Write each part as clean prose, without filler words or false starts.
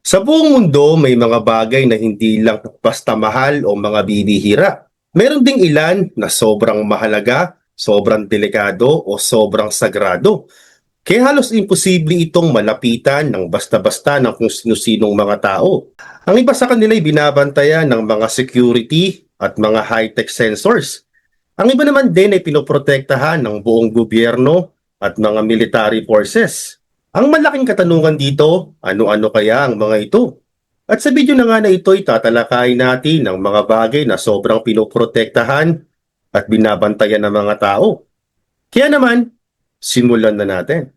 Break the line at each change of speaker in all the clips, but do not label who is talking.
Sa buong mundo, may mga bagay na hindi lang basta mahal o mga binihira. Meron ding ilan na sobrang mahalaga, sobrang delikado o sobrang sagrado. Kaya halos imposible itong malapitan ng basta-basta ng kung sino-sinong mga tao. Ang iba sa kanila ay binabantayan ng mga security at mga high-tech sensors. Ang iba naman din ay pinoprotektahan ng buong gobyerno at mga military forces. Ang malaking katanungan dito, ano-ano kaya ang mga ito? At sa video na nga na ito, tatalakayin natin ang mga bagay na sobrang pinoprotektahan at binabantayan ng mga tao. Kaya naman, simulan na natin.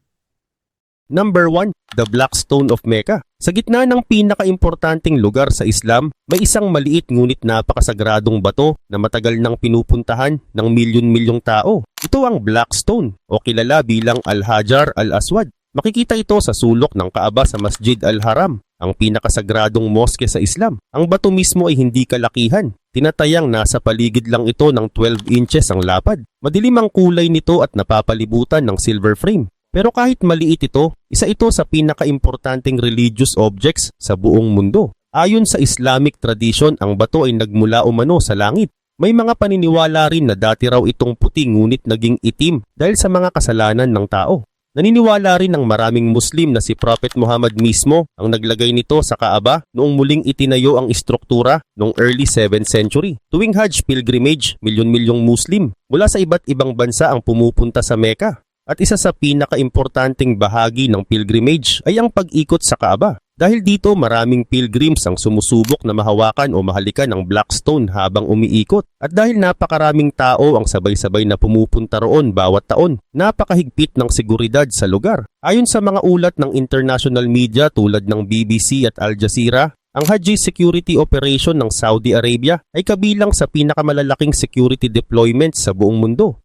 Number 1, the Black Stone of Mecca. Sa gitna ng pinakaimportanteng lugar sa Islam, may isang maliit ngunit napakasagradong bato na matagal nang pinupuntahan ng milyon-milyong tao. Ito ang Black Stone o kilala bilang Al-Hajar al-Aswad. Makikita ito sa sulok ng Kaaba sa Masjid al-Haram, ang pinakasagradong moske sa Islam. Ang bato mismo ay hindi kalakihan. Tinatayang nasa paligid lang ito ng 12 inches ang lapad. Madilim ang kulay nito at napapalibutan ng silver frame. Pero kahit maliit ito, isa ito sa pinakaimportanteng religious objects sa buong mundo. Ayon sa Islamic tradition, ang bato ay nagmula umano sa langit. May mga paniniwala rin na dati raw itong puti ngunit naging itim dahil sa mga kasalanan ng tao. Naniniwala rin ng maraming Muslim na si Prophet Muhammad mismo ang naglagay nito sa Kaaba noong muling itinayo ang istruktura noong early 7th century. Tuwing Hajj pilgrimage, milyon-milyong Muslim mula sa iba't ibang bansa ang pumupunta sa Mecca. At isa sa pinakaimportanteng bahagi ng pilgrimage ay ang pag-ikot sa Kaaba. Dahil dito maraming pilgrims ang sumusubok na mahawakan o mahalikan ang Black Stone habang umiikot. At dahil napakaraming tao ang sabay-sabay na pumupunta roon bawat taon, napakahigpit ng seguridad sa lugar. Ayon sa mga ulat ng international media tulad ng BBC at Al Jazeera, ang Hajj Security Operation ng Saudi Arabia ay kabilang sa pinakamalalaking security deployment sa buong mundo.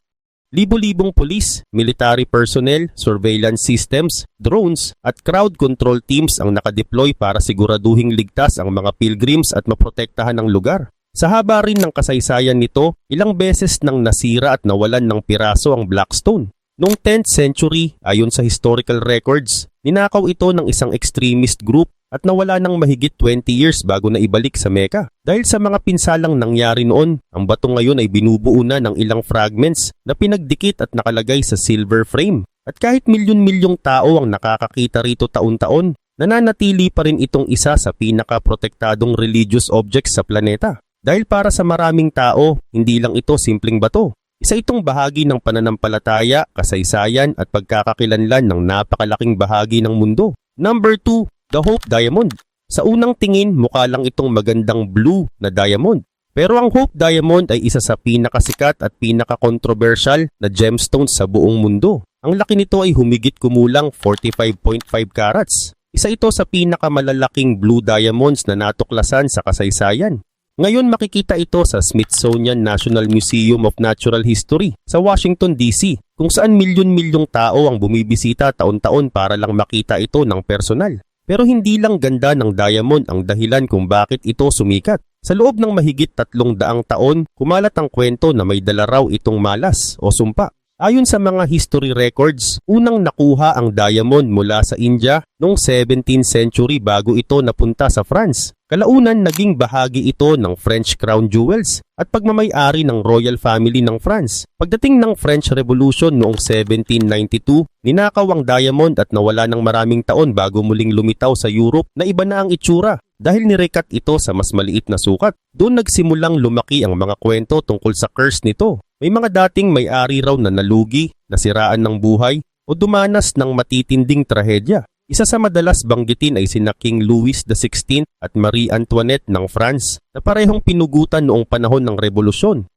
Libo-libong pulis, military personnel, surveillance systems, drones at crowd control teams ang nakadeploy para siguraduhing ligtas ang mga pilgrims at maprotektahan ang lugar. Sa haba rin ng kasaysayan nito, ilang beses nang nasira at nawalan ng piraso ang Black Stone. Noong 10th century, ayon sa historical records, ninakaw ito ng isang extremist group at nawala ng mahigit 20 years bago na ibalik sa Mecca. Dahil sa mga pinsalang nangyari noon, ang bato ngayon ay binubuo na ng ilang fragments na pinagdikit at nakalagay sa silver frame. At kahit milyon-milyong tao ang nakakakita rito taon-taon, nananatili pa rin itong isa sa pinakaprotektadong religious objects sa planeta. Dahil para sa maraming tao, hindi lang ito simpleng bato. Isa itong bahagi ng pananampalataya, kasaysayan at pagkakakilanlan ng napakalaking bahagi ng mundo. Number 2, the Hope Diamond. Sa unang tingin, mukha lang itong magandang blue na diamond. Pero ang Hope Diamond ay isa sa pinakasikat at pinaka-controversial na gemstones sa buong mundo. Ang laki nito ay humigit kumulang 45.5 carats. Isa ito sa pinakamalalaking blue diamonds na natuklasan sa kasaysayan. Ngayon makikita ito sa Smithsonian National Museum of Natural History sa Washington, D.C. kung saan milyon-milyong tao ang bumibisita taon-taon para lang makita ito ng personal. Pero hindi lang ganda ng diamond ang dahilan kung bakit ito sumikat. Sa loob ng mahigit 300 taon, kumalat ang kwento na may dala raw itong malas o sumpa. Ayon sa mga history records, unang nakuha ang diamond mula sa India noong 17th century bago ito napunta sa France. Kalaunan naging bahagi ito ng French crown jewels at pagmamay-ari ng royal family ng France. Pagdating ng French Revolution noong 1792, ninakaw ang diamond at nawala ng maraming taon bago muling lumitaw sa Europe na iba na ang itsura dahil nirekat ito sa mas maliit na sukat. Doon nagsimulang lumaki ang mga kwento tungkol sa curse nito. May mga dating may-ari raw na nalugi, nasiraan ng buhay o dumanas ng matitinding trahedya. Isa sa madalas banggitin ay sina King Louis XVI at Marie Antoinette ng France na parehong pinugutan noong panahon ng revolusyon.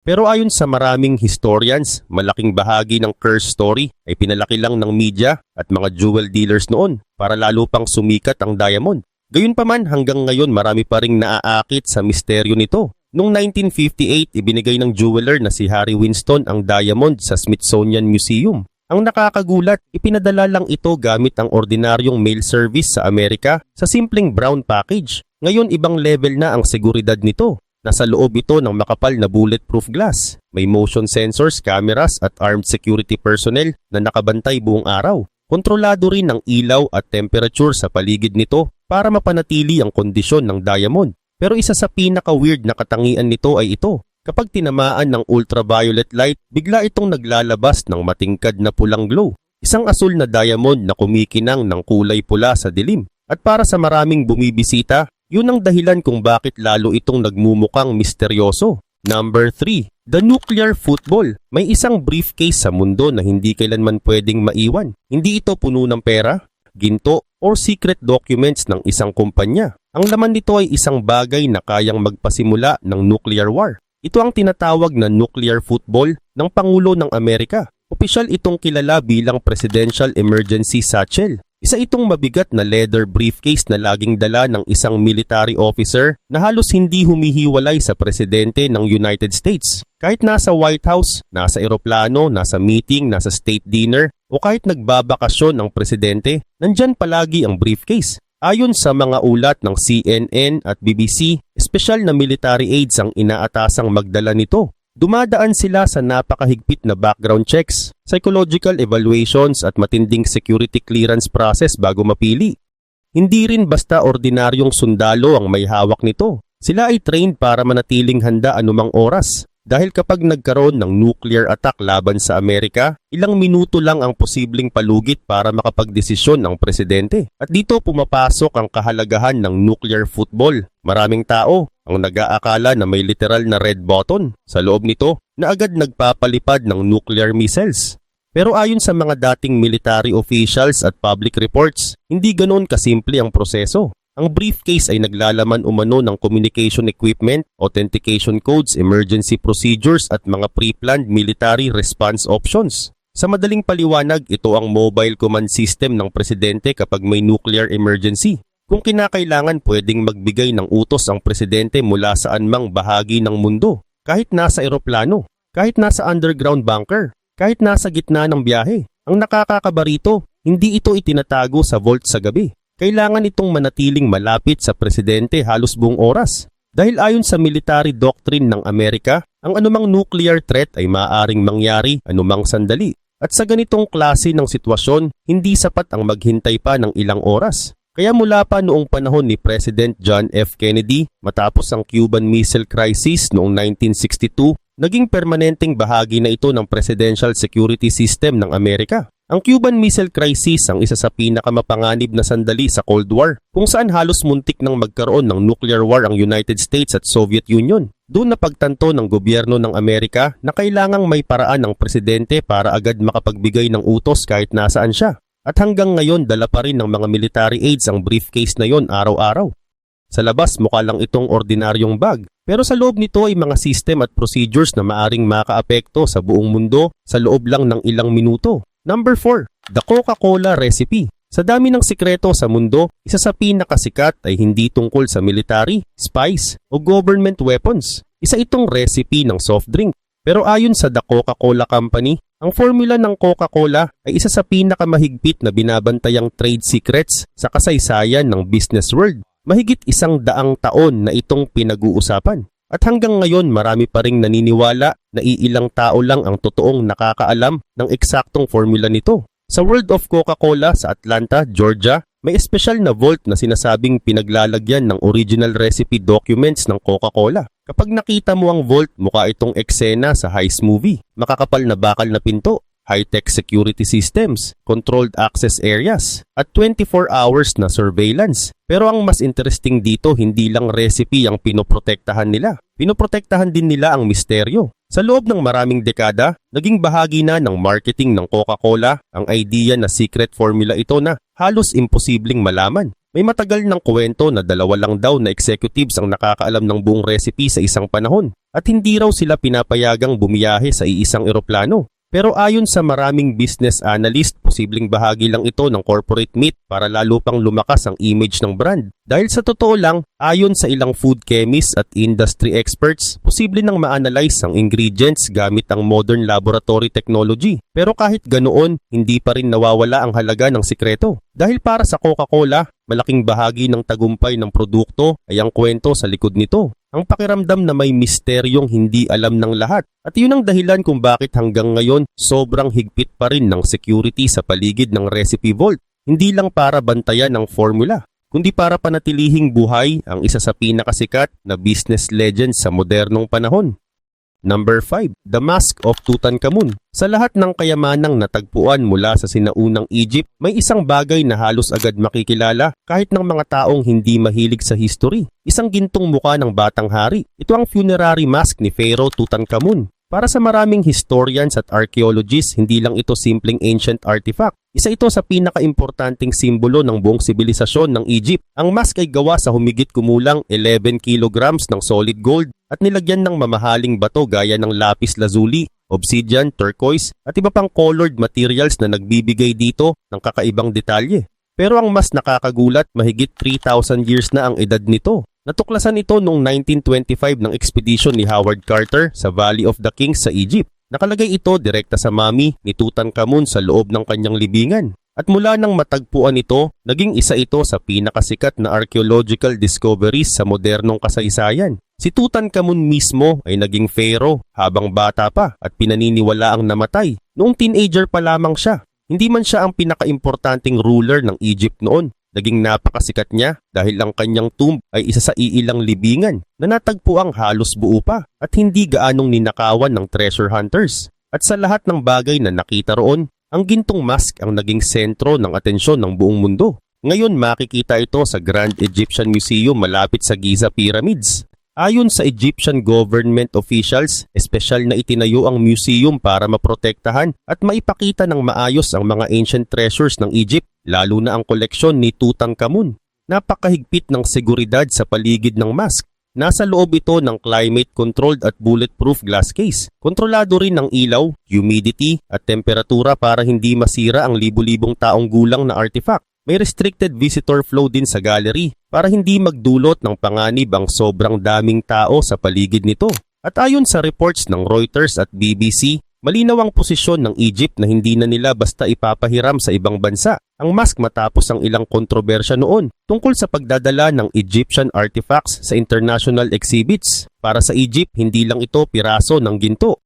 Pero ayon sa maraming historians, malaking bahagi ng curse story ay pinalaki lang ng media at mga jewel dealers noon para lalo pang sumikat ang diamond. Gayunpaman hanggang ngayon marami pa ring naaakit sa misteryo nito. Noong 1958, ibinigay ng jeweler na si Harry Winston ang diamond sa Smithsonian Museum. Ang nakakagulat, ipinadala lang ito gamit ang ordinaryong mail service sa Amerika sa simpleng brown package. Ngayon ibang level na ang seguridad nito. Nasa loob ito ng makapal na bulletproof glass. May motion sensors, cameras at armed security personnel na nakabantay buong araw. Kontrolado rin ang ilaw at temperature sa paligid nito para mapanatili ang kondisyon ng diamond. Pero isa sa pinaka-weird na katangian nito ay ito. Kapag tinamaan ng ultraviolet light, bigla itong naglalabas ng matingkad na pulang glow. Isang asul na diamond na kumikinang ng kulay pula sa dilim. At para sa maraming bumibisita, yun ang dahilan kung bakit lalo itong nagmumukhang misteryoso. Number 3. The nuclear football. May isang briefcase sa mundo na hindi kailanman pwedeng maiwan. Hindi ito puno ng pera, ginto, or secret documents ng isang kumpanya. Ang laman nito ay isang bagay na kayang magpasimula ng nuclear war. Ito ang tinatawag na nuclear football ng Pangulo ng Amerika. Opisyal itong kilala bilang Presidential Emergency Satchel. Isa itong mabigat na leather briefcase na laging dala ng isang military officer na halos hindi humihiwalay sa presidente ng United States. Kahit nasa White House, nasa eroplano, nasa meeting, nasa state dinner, o kahit nagbabakasyon ang presidente, nandyan palagi ang briefcase. Ayon sa mga ulat ng CNN at BBC, espesyal na military aids ang inaatasang magdala nito. Dumadaan sila sa napakahigpit na background checks, psychological evaluations at matinding security clearance process bago mapili. Hindi rin basta ordinaryong sundalo ang may hawak nito. Sila ay trained para manatiling handa anumang oras. Dahil kapag nagkaroon ng nuclear attack laban sa Amerika, ilang minuto lang ang posibleng palugit para makapagdesisyon ang presidente. At dito pumapasok ang kahalagahan ng nuclear football. Maraming tao ang nag-aakala na may literal na red button sa loob nito na agad nagpapalipad ng nuclear missiles. Pero ayon sa mga dating military officials at public reports, hindi ganoon kasimple ang proseso. Ang briefcase ay naglalaman umano ng communication equipment, authentication codes, emergency procedures at mga pre-planned military response options. Sa madaling paliwanag, ito ang mobile command system ng presidente kapag may nuclear emergency. Kung kinakailangan, pwedeng magbigay ng utos ang presidente mula saan mang bahagi ng mundo, kahit nasa eroplano, kahit nasa underground bunker, kahit nasa gitna ng biyahe. Ang nakakakabarito, hindi ito itinatago sa vault sa gabi. Kailangan itong manatiling malapit sa presidente halos buong oras. Dahil ayon sa military doctrine ng Amerika, ang anumang nuclear threat ay maaaring mangyari anumang sandali. At sa ganitong klase ng sitwasyon, hindi sapat ang maghintay pa ng ilang oras. Kaya mula pa noong panahon ni President John F. Kennedy, matapos ang Cuban Missile Crisis noong 1962, naging permanenteng bahagi na ito ng Presidential Security System ng Amerika. Ang Cuban Missile Crisis ang isa sa pinakamapanganib na sandali sa Cold War, kung saan halos muntik nang magkaroon ng nuclear war ang United States at Soviet Union. Doon napagtanto ng gobyerno ng Amerika na kailangang may paraan ng presidente para agad makapagbigay ng utos kahit nasaan siya. At hanggang ngayon dala pa rin ng mga military aids ang briefcase na yon araw-araw. Sa labas mukha lang itong ordinaryong bag, pero sa loob nito ay mga system at procedures na maaring makaapekto sa buong mundo sa loob lang ng ilang minuto. Number 4. The Coca-Cola Recipe. Sa dami ng sikreto sa mundo, isa sa pinakasikat ay hindi tungkol sa military, spies, o government weapons. Isa itong recipe ng soft drink. Pero ayon sa The Coca-Cola Company, ang formula ng Coca-Cola ay isa sa pinakamahigpit na binabantayang trade secrets sa kasaysayan ng business world. Mahigit 100 taon na itong pinag-uusapan. At hanggang ngayon marami pa ring naniniwala na iilang tao lang ang totoong nakakaalam ng eksaktong formula nito. Sa World of Coca-Cola sa Atlanta, Georgia, may espesyal na vault na sinasabing pinaglalagyan ng original recipe documents ng Coca-Cola. Kapag nakita mo ang vault, mukha itong eksena sa heist movie. Makakapal na bakal na pinto, high-tech security systems, controlled access areas, at 24 hours na surveillance. Pero ang mas interesting dito, hindi lang recipe ang pinoprotektahan nila. Pinoprotektahan din nila ang misteryo. Sa loob ng maraming dekada, naging bahagi na ng marketing ng Coca-Cola ang idea na secret formula ito na halos imposibleng malaman. May matagal ng kwento na 2 lang daw na executives ang nakakaalam ng buong recipe sa isang panahon at hindi raw sila pinapayagang bumiyahe sa iisang eroplano. Pero ayon sa maraming business analyst, posibleng bahagi lang ito ng corporate myth para lalo pang lumakas ang image ng brand. Dahil sa totoo lang, ayon sa ilang food chemists at industry experts, posible nang ma-analyze ang ingredients gamit ang modern laboratory technology. Pero kahit ganoon, hindi pa rin nawawala ang halaga ng sikreto. Dahil para sa Coca-Cola, malaking bahagi ng tagumpay ng produkto ay ang kwento sa likod nito. Ang pakiramdam na may misteryong hindi alam ng lahat. At yun ang dahilan kung bakit hanggang ngayon sobrang higpit pa rin ng security sa paligid ng recipe vault. Hindi lang para bantayan ang formula, kundi para panatilihing buhay ang isa sa pinakasikat na business legend sa modernong panahon. Number 5. The Mask of Tutankhamun. Sa lahat ng kayamanang natagpuan mula sa sinaunang Egypt, may isang bagay na halos agad makikilala kahit ng mga taong hindi mahilig sa history. Isang gintong muka ng batang hari. Ito ang funerary mask ni Pharaoh Tutankhamun. Para sa maraming historians at archaeologists, hindi lang ito simpleng ancient artifact. Isa ito sa pinakaimportanteng simbolo ng buong sibilisasyon ng Egypt. Ang mask ay gawa sa humigit kumulang 11 kilograms ng solid gold at nilagyan ng mamahaling bato gaya ng lapis lazuli, obsidian, turquoise at iba pang colored materials na nagbibigay dito ng kakaibang detalye. Pero ang mas nakakagulat, mahigit 3,000 years na ang edad nito. Natuklasan ito noong 1925 ng expedition ni Howard Carter sa Valley of the Kings sa Egypt. Nakalagay ito direkta sa mummy ni Tutankhamun sa loob ng kanyang libingan. At mula nang matagpuan ito, naging isa ito sa pinakasikat na archaeological discoveries sa modernong kasaysayan. Si Tutankhamun mismo ay naging pharaoh habang bata pa at pinaniniwalaang namatay. Noong teenager pa lamang siya. Hindi man siya ang pinakaimportanteng ruler ng Egypt noon. Naging napakasikat niya dahil ang kanyang tomb ay isa sa iilang libingan na natagpuang halos buo pa at hindi gaanong ninakawan ng treasure hunters. At sa lahat ng bagay na nakita roon, ang gintong mask ang naging sentro ng atensyon ng buong mundo. Ngayon makikita ito sa Grand Egyptian Museum malapit sa Giza Pyramids. Ayon sa Egyptian government officials, espesyal na itinayo ang museum para maprotektahan at maipakita ng maayos ang mga ancient treasures ng Egypt, lalo na ang koleksyon ni Tutankhamun. Napakahigpit ng seguridad sa paligid ng mask. Nasa loob ito ng climate-controlled at bulletproof glass case. Kontrolado rin ng ilaw, humidity at temperatura para hindi masira ang libu-libong taong gulang na artifact. May restricted visitor flow din sa gallery para hindi magdulot ng panganib ang sobrang daming tao sa paligid nito. At ayon sa reports ng Reuters at BBC, malinaw ang posisyon ng Egypt na hindi na nila basta ipapahiram sa ibang bansa ang mask matapos ang ilang kontrobersya noon tungkol sa pagdadala ng Egyptian artifacts sa international exhibits. Para sa Egypt, hindi lang ito piraso ng ginto.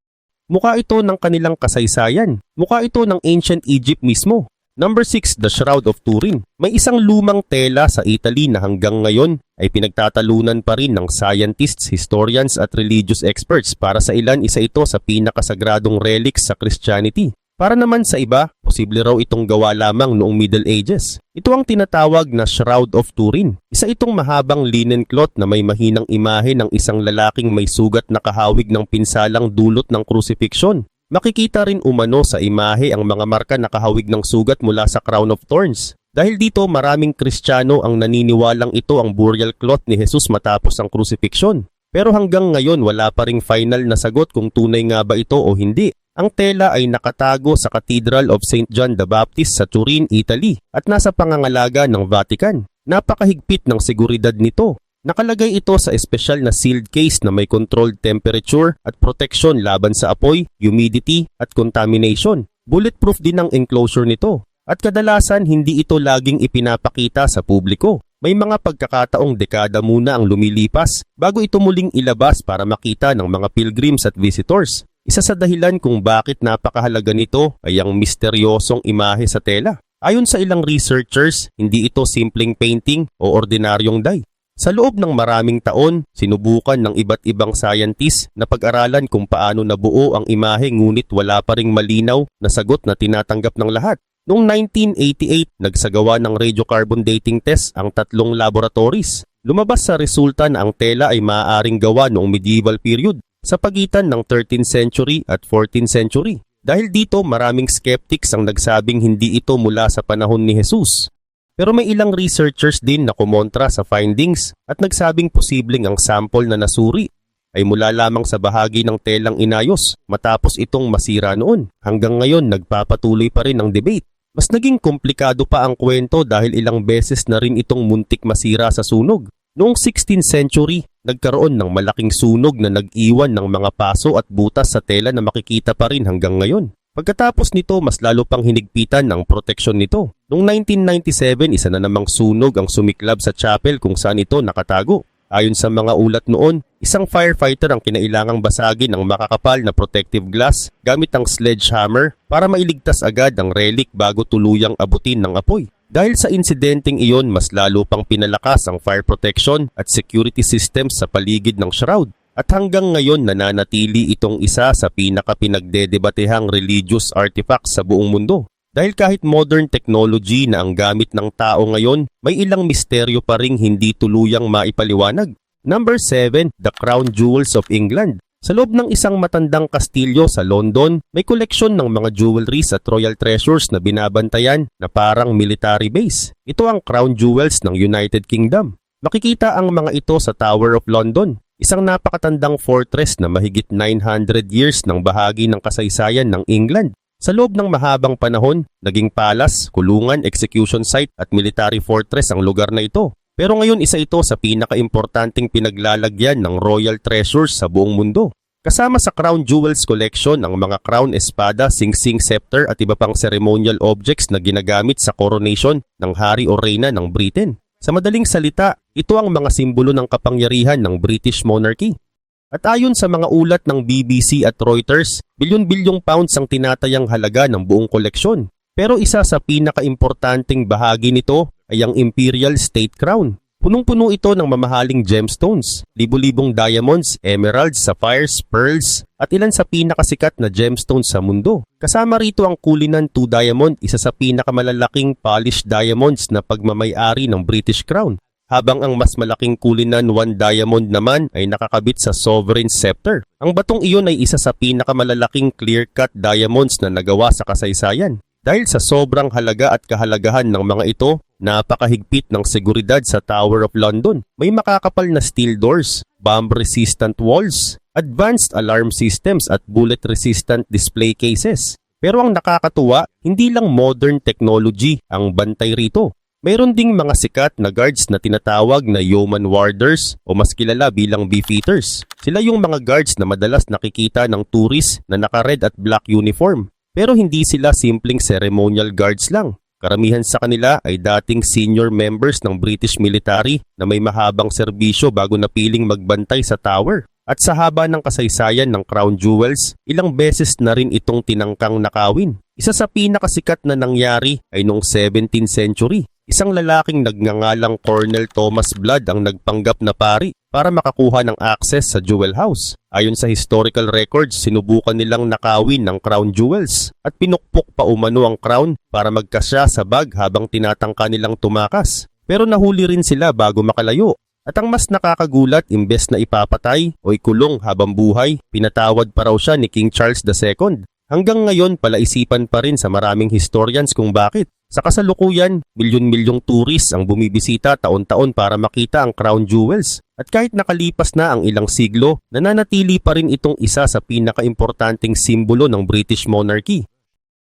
Mukha ito ng kanilang kasaysayan. Mukha ito ng ancient Egypt mismo. Number 6, the Shroud of Turin. May isang lumang tela sa Italy na hanggang ngayon ay pinagtatalunan pa rin ng scientists, historians at religious experts. Para sa ilan, isa ito sa pinakasagradong relics sa Christianity. Para naman sa iba, posible raw itong gawa lamang noong Middle Ages. Ito ang tinatawag na Shroud of Turin. Isa itong mahabang linen cloth na may mahinang imahe ng isang lalaking may sugat na kahawig ng pinsalang dulot ng crucifixion. Makikita rin umano sa imahe ang mga marka na kahawig ng sugat mula sa crown of thorns. Dahil dito maraming Kristiyano ang naniniwalang ito ang burial cloth ni Jesus matapos ang crucifixion. Pero hanggang ngayon wala pa ring final na sagot kung tunay nga ba ito o hindi. Ang tela ay nakatago sa Cathedral of St. John the Baptist sa Turin, Italy at nasa pangangalaga ng Vatican. Napakahigpit ng seguridad nito. Nakalagay ito sa espesyal na sealed case na may controlled temperature at protection laban sa apoy, humidity at contamination. Bulletproof din ang enclosure nito. At kadalasan hindi ito laging ipinapakita sa publiko. May mga pagkakataong dekada muna ang lumilipas bago ito muling ilabas para makita ng mga pilgrims at visitors. Isa sa dahilan kung bakit napakahalaga nito ay ang misteryosong imahe sa tela. Ayon sa ilang researchers, hindi ito simpleng painting o ordinaryong dye. Sa loob ng maraming taon, sinubukan ng iba't ibang scientists na pag-aralan kung paano nabuo ang imahe ngunit wala pa ring malinaw na sagot na tinatanggap ng lahat. Noong 1988, nagsagawa ng radiocarbon dating test ang 3 laboratories. Lumabas sa resulta na ang tela ay maaaring gawa noong medieval period sa pagitan ng 13th century at 14th century. Dahil dito maraming skeptics ang nagsabing hindi ito mula sa panahon ni Jesus. Pero may ilang researchers din na kumontra sa findings at nagsabing posibleng ang sample na nasuri ay mula lamang sa bahagi ng telang inayos matapos itong masira noon. Hanggang ngayon nagpapatuloy pa rin ang debate. Mas naging komplikado pa ang kwento dahil ilang beses na rin itong muntik masira sa sunog. Noong 16th century, nagkaroon ng malaking sunog na nag-iwan ng mga paso at butas sa tela na makikita pa rin hanggang ngayon. Pagkatapos nito, mas lalo pang hinigpitan ng proteksyon nito. Noong 1997, isa na namang sunog ang sumiklab sa chapel kung saan ito nakatago. Ayon sa mga ulat noon, isang firefighter ang kinailangang basagin ng makakapal na protective glass gamit ang sledgehammer para mailigtas agad ang relic bago tuluyang abutin ng apoy. Dahil sa insidenteng iyon, mas lalo pang pinalakas ang fire protection at security systems sa paligid ng shroud. At hanggang ngayon nananatili itong isa sa pinaka-pinagdedebatehang religious artifact sa buong mundo. Dahil kahit modern technology na ang gamit ng tao ngayon, may ilang misteryo pa ring hindi tuluyang maipaliwanag. Number 7, The Crown Jewels of England. Sa loob ng isang matandang kastilyo sa London, may koleksyon ng mga jewelries at royal treasures na binabantayan na parang military base. Ito ang crown jewels ng United Kingdom. Makikita ang mga ito sa Tower of London, isang napakatandang fortress na mahigit 900 years ng bahagi ng kasaysayan ng England. Sa loob ng mahabang panahon, naging palace, kulungan, execution site at military fortress ang lugar na ito. Pero ngayon isa ito sa pinaka-importanting pinaglalagyan ng royal treasures sa buong mundo. Kasama sa Crown Jewels Collection ang mga crown, espada, singsing, scepter at iba pang ceremonial objects na ginagamit sa coronation ng hari o reyna ng Britain. Sa madaling salita, ito ang mga simbolo ng kapangyarihan ng British monarchy. At ayon sa mga ulat ng BBC at Reuters, bilyon-bilyong pounds ang tinatayang halaga ng buong koleksyon. Pero isa sa pinaka-importanting bahagi nito ay ang Imperial State Crown. Punong-puno ito ng mamahaling gemstones, libu-libong diamonds, emeralds, sapphires, pearls, at ilan sa pinakasikat na gemstones sa mundo. Kasama rito ang Cullinan 2 Diamond, isa sa pinakamalalaking polished diamonds na pagmamay-ari ng British Crown. Habang ang mas malaking Cullinan 1 Diamond naman ay nakakabit sa Sovereign Scepter. Ang batong iyon ay isa sa pinakamalalaking clear-cut diamonds na nagawa sa kasaysayan. Dahil sa sobrang halaga at kahalagahan ng mga ito, napakahigpit ng seguridad sa Tower of London. May makakapal na steel doors, bomb-resistant walls, advanced alarm systems at bullet-resistant display cases. Pero ang nakakatuwa, hindi lang modern technology ang bantay rito. Mayroon ding mga sikat na guards na tinatawag na yeoman warders o mas kilala bilang beefeaters. Sila yung mga guards na madalas nakikita ng tourist na naka-red at black uniform. Pero hindi sila simpleng ceremonial guards lang. Karamihan sa kanila ay dating senior members ng British military na may mahabang serbisyo bago napiling magbantay sa tower. At sa haba ng kasaysayan ng Crown Jewels, ilang beses na rin itong tinangkang nakawin. Isa sa pinakasikat na nangyari ay noong 17th century. Isang lalaking nagngangalang Colonel Thomas Blood ang nagpanggap na pari para makakuha ng access sa jewel house. Ayon sa historical records, sinubukan nilang nakawin ng crown jewels at pinukpok pa umano ang crown para magkasya sa bag habang tinatangka nilang tumakas. Pero nahuli rin sila bago makalayo. At ang mas nakakagulat, imbes na ipapatay o ikulong habang buhay, pinatawad pa raw siya ni King Charles II. Hanggang ngayon, palaisipan pa rin sa maraming historians kung bakit. Sa kasalukuyan, milyon-milyong tourists ang bumibisita taon-taon para makita ang crown jewels. At kahit nakalipas na ang ilang siglo, nananatili pa rin itong isa sa pinaka-importanting simbolo ng British monarchy.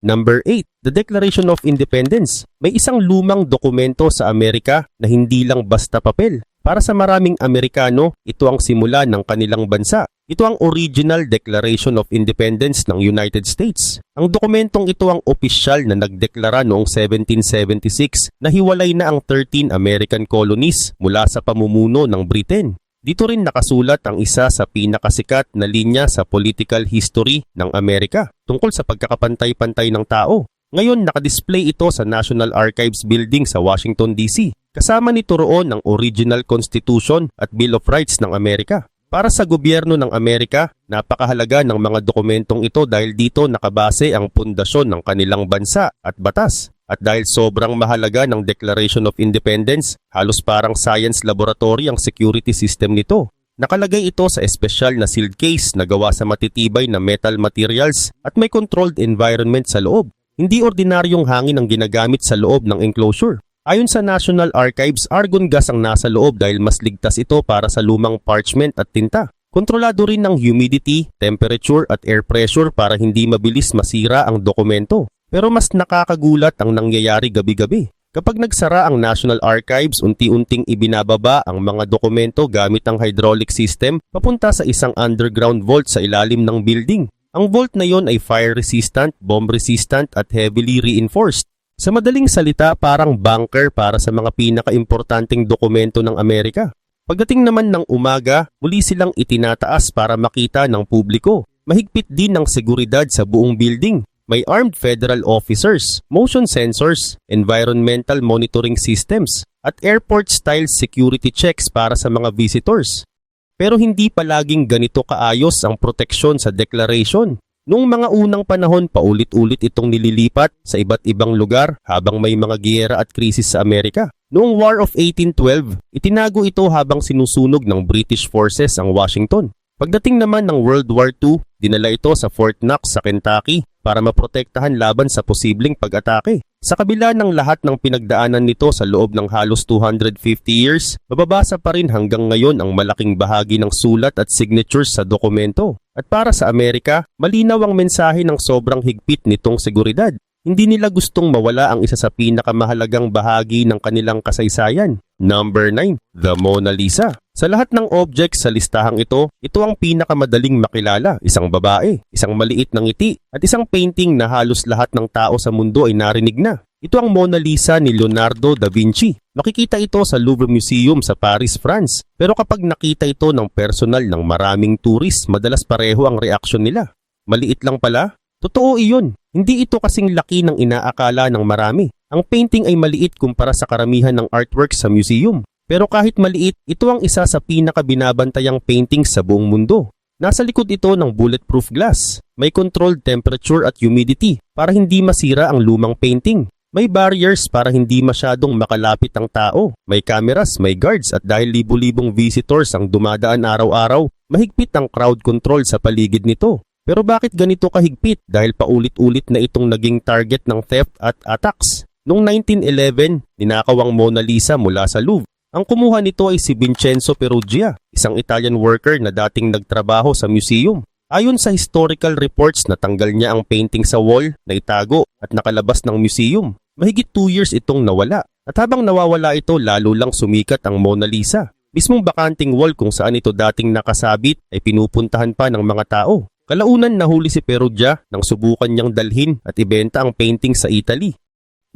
Number 8, the Declaration of Independence. May isang lumang dokumento sa Amerika na hindi lang basta papel. Para sa maraming Amerikano, ito ang simula ng kanilang bansa. Ito ang original Declaration of Independence ng United States. Ang dokumentong ito ang opisyal na nagdeklara noong 1776 na hiwalay na ang 13 American colonies mula sa pamumuno ng Britain. Dito rin nakasulat ang isa sa pinakasikat na linya sa political history ng Amerika tungkol sa pagkakapantay-pantay ng tao. Ngayon nakadisplay ito sa National Archives Building sa Washington, D.C. Kasama nito roon ang original Constitution at Bill of Rights ng Amerika. Para sa gobyerno ng Amerika, napakahalaga ng mga dokumentong ito dahil dito nakabase ang pundasyon ng kanilang bansa at batas. At dahil sobrang mahalaga ng Declaration of Independence, halos parang science laboratory ang security system nito. Nakalagay ito sa espesyal na sealed case na gawa sa matitibay na metal materials at may controlled environment sa loob. Hindi ordinaryong hangin ang ginagamit sa loob ng enclosure. Ayon sa National Archives, argon gas ang nasa loob dahil mas ligtas ito para sa lumang parchment at tinta. Kontrolado rin ng humidity, temperature at air pressure para hindi mabilis masira ang dokumento. Pero mas nakakagulat ang nangyayari gabi-gabi. Kapag nagsara ang National Archives, unti-unting ibinababa ang mga dokumento gamit ang hydraulic system papunta sa isang underground vault sa ilalim ng building. Ang vault na yon ay fire-resistant, bomb-resistant at heavily reinforced. Sa madaling salita, parang bunker para sa mga pinaka-importanting dokumento ng Amerika. Pagdating naman ng umaga, muli silang itinataas para makita ng publiko. Mahigpit din ang seguridad sa buong building. may armed federal officers, motion sensors, environmental monitoring systems, at airport-style security checks para sa mga visitors. Pero hindi palaging ganito kaayos ang proteksyon sa declaration. Noong mga unang panahon, paulit-ulit itong nililipat sa iba't ibang lugar habang may mga giyera at krisis sa Amerika. Noong War of 1812, itinago ito habang sinusunog ng British forces ang Washington. Pagdating naman ng World War II, dinala ito sa Fort Knox sa Kentucky para maprotektahan laban sa posibleng pag-atake. Sa kabila ng lahat ng pinagdaanan nito sa loob ng halos 250 years, mababasa pa rin hanggang ngayon ang malaking bahagi ng sulat at signatures sa dokumento. At para sa Amerika, malinaw ang mensahe ng sobrang higpit nitong seguridad. Hindi nila gustong mawala ang isa sa pinakamahalagang bahagi ng kanilang kasaysayan. Number 9. The Mona Lisa. Sa lahat ng objects sa listahang ito ang pinakamadaling makilala. Isang babae, isang maliit na ngiti, at isang painting na halos lahat ng tao sa mundo ay narinig na. Ito ang Mona Lisa ni Leonardo da Vinci. Makikita ito sa Louvre Museum sa Paris, France. Pero kapag nakita ito ng personal ng maraming tourist, madalas pareho ang reaksyon nila. Maliit lang pala? Totoo iyon. Hindi ito kasing laki ng inaakala ng marami. Ang painting ay maliit kumpara sa karamihan ng artworks sa museum. Pero kahit maliit, ito ang isa sa pinakabinabantayang paintings sa buong mundo. Nasa likod ito ng bulletproof glass. May controlled temperature at humidity para hindi masira ang lumang painting. May barriers para hindi masyadong makalapit ang tao. May cameras, may guards at dahil libu-libong visitors ang dumadaan araw-araw, mahigpit ang crowd control sa paligid nito. Pero bakit ganito kahigpit? Dahil paulit-ulit na itong naging target ng theft at attacks. Noong 1911, ninakaw ang Mona Lisa mula sa Louvre. Ang kumuha nito ay si Vincenzo Peruggia, isang Italian worker na dating nagtrabaho sa museum. Ayon sa historical reports, natanggal niya ang painting sa wall na itago at nakalabas ng museum. Mahigit 2 years itong nawala. At habang nawawala ito, lalo lang sumikat ang Mona Lisa. Mismong bakanting wall kung saan ito dating nakasabit ay pinupuntahan pa ng mga tao. Kalaunan nahuli si Peruggia nang subukan niyang dalhin at ibenta ang painting sa Italy.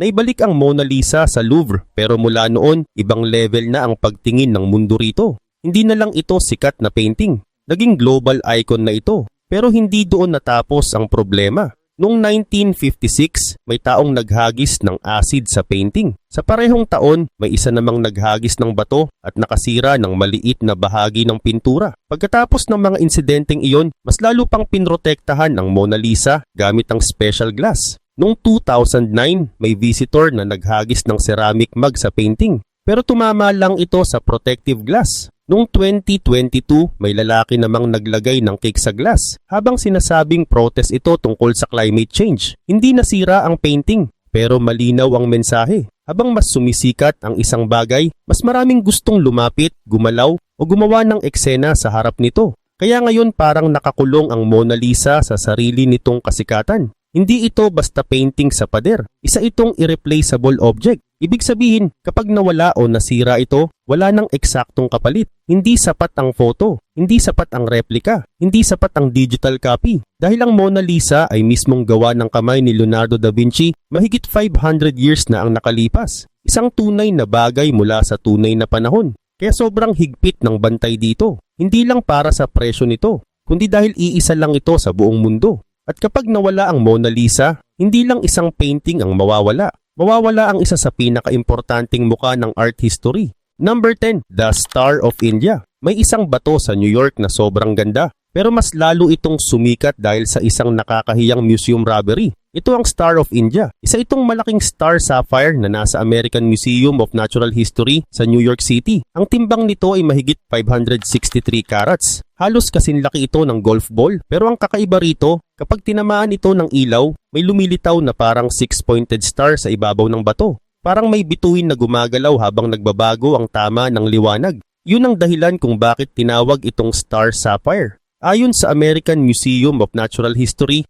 Naibalik ang Mona Lisa sa Louvre pero mula noon ibang level na ang pagtingin ng mundo rito. Hindi na lang ito sikat na painting. Naging global icon na ito. Pero hindi doon natapos ang problema. Noong 1956, may taong naghagis ng acid sa painting. Sa parehong taon, may isa namang naghagis ng bato at nakasira ng maliit na bahagi ng pintura. Pagkatapos ng mga insidenteng iyon, mas lalo pang pinrotektahan ang Mona Lisa gamit ang special glass. Noong 2009, may visitor na naghagis ng ceramic mug sa painting. Pero tumama lang ito sa protective glass. Noong 2022, may lalaki namang naglagay ng cake sa glass habang sinasabing protest ito tungkol sa climate change. Hindi nasira ang painting, pero malinaw ang mensahe. Habang mas sumisikat ang isang bagay, mas maraming gustong lumapit, gumalaw o gumawa ng eksena sa harap nito. Kaya ngayon parang nakakulong ang Mona Lisa sa sarili nitong kasikatan. Hindi ito basta painting sa pader. Isa itong irreplaceable object. Ibig sabihin, kapag nawala o nasira ito, wala nang eksaktong kapalit. Hindi sapat ang photo, hindi sapat ang replika, hindi sapat ang digital copy. Dahil ang Mona Lisa ay mismong gawa ng kamay ni Leonardo da Vinci, mahigit 500 years na ang nakalipas. Isang tunay na bagay mula sa tunay na panahon. Kaya sobrang higpit ng bantay dito. Hindi lang para sa presyo nito, kundi dahil iisa lang ito sa buong mundo. At kapag nawala ang Mona Lisa, hindi lang isang painting ang mawawala. Mawawala ang isa sa pinakaimportanteng muka ng art history. Number 10, The Star of India. May isang bato sa New York na sobrang ganda, pero mas lalo itong sumikat dahil sa isang nakakahiyang museum robbery. Ito ang Star of India. Isa itong malaking star sapphire na nasa American Museum of Natural History sa New York City. Ang timbang nito ay mahigit 563 carats. Halos kasinlaki ito ng golf ball, pero ang kakaiba rito, kapag tinamaan ito ng ilaw, may lumilitaw na parang 6-pointed star sa ibabaw ng bato. Parang may bituin na gumagalaw habang nagbabago ang tama ng liwanag. Yun ang dahilan kung bakit tinawag itong Star Sapphire. Ayon sa American Museum of Natural History,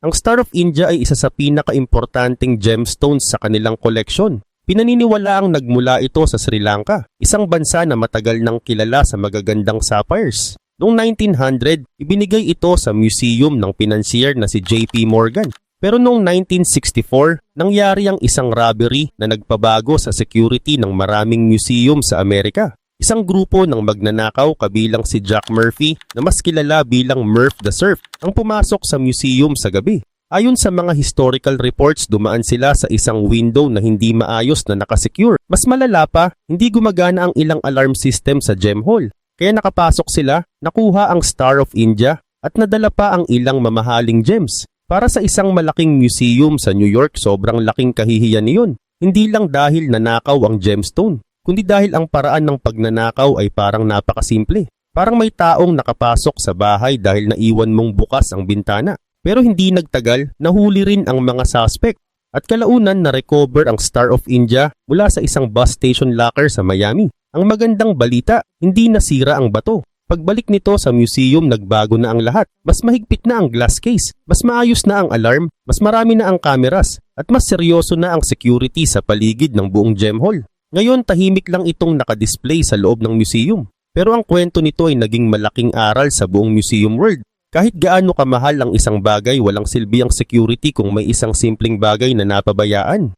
ang Star of India ay isa sa pinaka-importanteng gemstones sa kanilang koleksyon. Pinaniniwalaang nagmula ito sa Sri Lanka, isang bansa na matagal nang kilala sa magagandang sapphires. Noong 1900, ibinigay ito sa museum ng pinansier na si J.P. Morgan. Pero noong 1964, nangyari ang isang robbery na nagpabago sa security ng maraming museum sa Amerika. Isang grupo ng magnanakaw kabilang si Jack Murphy na mas kilala bilang Murph the Surf ang pumasok sa museum sa gabi. Ayon sa mga historical reports, dumaan sila sa isang window na hindi maayos na nakasecure. Mas malala pa, hindi gumagana ang ilang alarm system sa gem hall. Kaya nakapasok sila, nakuha ang Star of India at nadala pa ang ilang mamahaling gems. Para sa isang malaking museum sa New York, sobrang laking kahihiyan niyon. Hindi lang dahil nanakaw ang gemstone, kundi dahil ang paraan ng pagnanakaw ay parang napakasimple. Parang may taong nakapasok sa bahay dahil naiwan mong bukas ang bintana. Pero hindi nagtagal, nahuli rin ang mga suspect at kalaunan na-recover ang Star of India mula sa isang bus station locker sa Miami. Ang magandang balita, hindi nasira ang bato. Pagbalik nito sa museum, nagbago na ang lahat. Mas mahigpit na ang glass case, mas maayos na ang alarm, mas marami na ang cameras, at mas seryoso na ang security sa paligid ng buong gem hall. Ngayon, tahimik lang itong nakadisplay sa loob ng museum. Pero ang kwento nito ay naging malaking aral sa buong museum world. Kahit gaano kamahal ang isang bagay, walang silbi ang security kung may isang simpleng bagay na napabayaan.